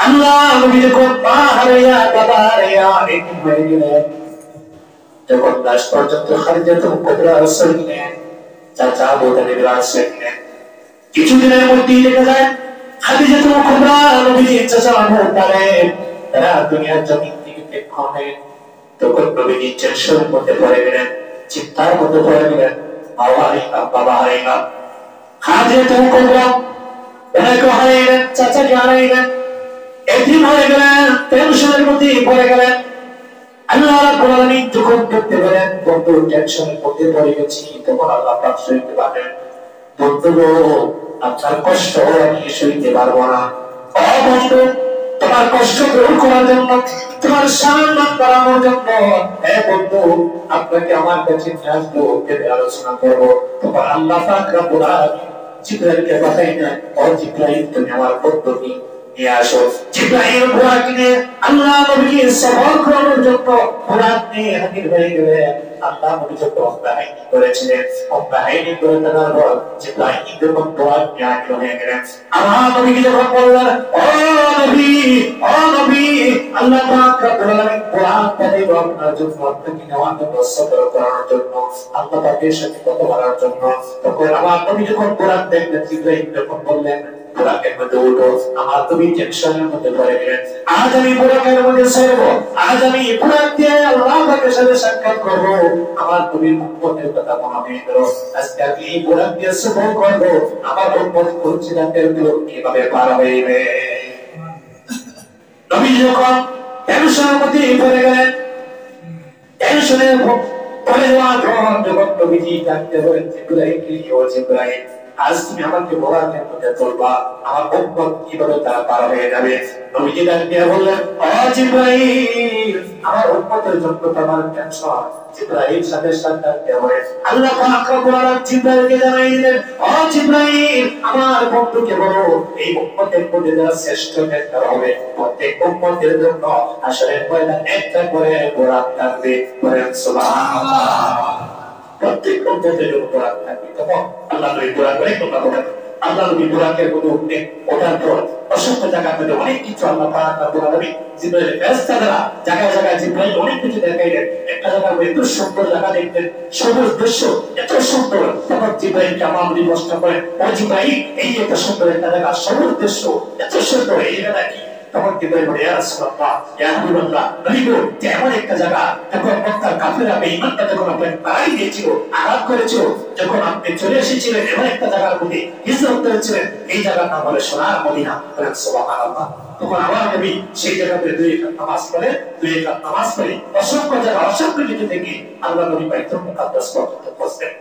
আল্লাহ নবী যখন মা হারাইয়া বাবা হারাইয়া এতিম হয়ে গেলেন, যখন লাশ পর্যন্ত খাদিজাতুল কুবরা আসলেন, চাচা আবু তালিব আসলেন, কিছুদিনের মধ্যেই দেখা যায় খাদিজাতুল কুবরা নবীর চাচা আবু তালেব তারা দুনিয়ার জমিন থেকে বিদায় হলেন। তখন নবীজি টেনশনের মধ্যে পড়ে গেলেন, চিন্তার মধ্যে পড়ে গেলেন, বাবা হারাইলাম। খাদিজাতুল কুবরা ওনাকে হারাইলেন, চাচাকে হারাইলেন, এতিম হয়ে গেলেন, টেনশনের মধ্যে পড়ে গেলেন। আল্লাহ রাব্বুল আলামিন যখন দেখতে পেলেন বন্ধু টেনশনের মধ্যে পড়ে গেছি, তখন আল্লাহ পাক সইতে পারেন, বন্ধু আপনার কষ্ট আমি সইতে পারবো না। ও বন্ধু, তোমার কষ্ট দূর করার জন্য, তোমার সম্মান বাড়ানোর জন্য, হ্যাঁ বন্ধু, আপনাকে আমার কাছে নিয়ে আসবো, ভেবে আলোচনা করবো। তখন আল্লাহ পাক রব্বুল আলামিন জিবরাইলকে পাঠাইলেন, ও জিবরাইল তুমি আমার বন্ধুকে নিয়ে আসো। জিবরাইল বুরাক নিয়ে আল্লাহ নবীকে সফর করানোর জন্য বুরাক নিয়ে হাজির হয়ে গেলেন। আল্লাহ নবী যখন বাহিনী করেছিলেন, বাহিনী করে তার পর জিবরাইল যখন বুরাক নিয়ে হাজির হয়ে গেলেন, আমার নবীকে যখন বললেন, ও নবী, ও নবী, আল্লাহ পাক রব্বুল আলামিন বুরাক পাঠাইলো আপনার জন্য, আপনাকে নেওয়ার জন্য, সফর করানোর জন্য, আল্লাহ পাকের সাথে কথা বলার জন্য। তখন আমার নবী যখন বুরাক দেখলেন, জিবরাইল যখন বললেন বুরাকের মধ্যে উঠো, আমার তুমি টেনশনের মধ্যে পড়ে গেলেন, আজ আমি বুরাকের মধ্যে চড়বো, আজ আমি বুরাক দিয়ে আল্লাহ পাকের সাথে সাক্ষাৎ করবো, আমার তুমি উম্মতের কথা মনে করো, আজকে আমি এই বুরাক দিয়ে সফর করবো, আমার উম্মত কুরসিরাতের গুলো কিভাবে পার হইবে। নবী যখন টেনশনের মধ্যে পড়ে গেলেন, টেনশনে পড়ে যাওয়ার পর যখন নবীজি ডাকতে বলেন, জিবরাইলকে, ও জিবরাইল, আজ তুমি আমাকে বুরাকের মধ্যে তুলবা, আমার উম্মত কিভাবে তারা পার হয়ে যাবে। নবীজি ডাকতে বললেন, ও জিবরাইল, আমার উম্মতের জন্য তোমার টেনশন। জিবরাইল সাথে সাথে বলে আল্লাহ পাক রব্বুল আলামিন জিবরাইলকে জানাই দিলেন, ও জিবরাইল, আমার বন্ধুকে বলো এই উম্মতের মধ্যে যারা শ্রেষ্ঠ নেতা হবে, প্রত্যেক উম্মতের জন্য হাশরের ময়দানে একটা করে বুরাক থাকবে। বলেন সুবহানাল্লাহ। প্রত্যেক উম্মতের জন্য বুরাক থাকবে। তখন আল্লাহ নবী বুরাকের কথা বলেন, আল্লাহ নবী বুরাকের মধ্যে উঠে ওঠার পর অসংখ্য জায়গা থেকে অনেক কিছু আল্লাহ পাক রব্বুল আলামিন জিবরাইল ফেরেশতা দ্বারা জায়গায় জায়গায় জিবরাইল অনেক কিছু দেখাইলেন। একটা জায়গা এত সুন্দর জায়গা দেখতেন, সবুজ দৃশ্য এত সুন্দর। তখন জিবরাইলকে আমার নবী প্রশ্ন করেন, ও জিবরাইল, এই এত সুন্দর একটা জায়গা, সবুজ দৃশ্য এত সুন্দর, এই জায়গাটা কি? তখন জিবরাইল বলে, ইয়া রাসূলুল্লাহ, ইয়া হাবিবাল্লাহ, নবী গো, এমন একটা জায়গা, তখন মক্কার কাফেররা বেঈমানরা যখন আপনাকে তাড়াই দিয়েছিল, আঘাত করেছিল, যখন আপনি চলে এসেছিলেন এমন একটা জায়গার মধ্যে হিজরত করেছিলেন, এই জায়গার নাম হলো সোনার মদিনা। বলেন সুবহানাল্লাহ। তখন আমার নবী সেই জায়গাতে দুই রাকাত নামাজ পড়ে অসংখ্য জায়গা, অসংখ্য কিছু থেকে আল্লাহ নবী বাইতুল মুকাদ্দাস পর্যন্ত পৌঁছলেন।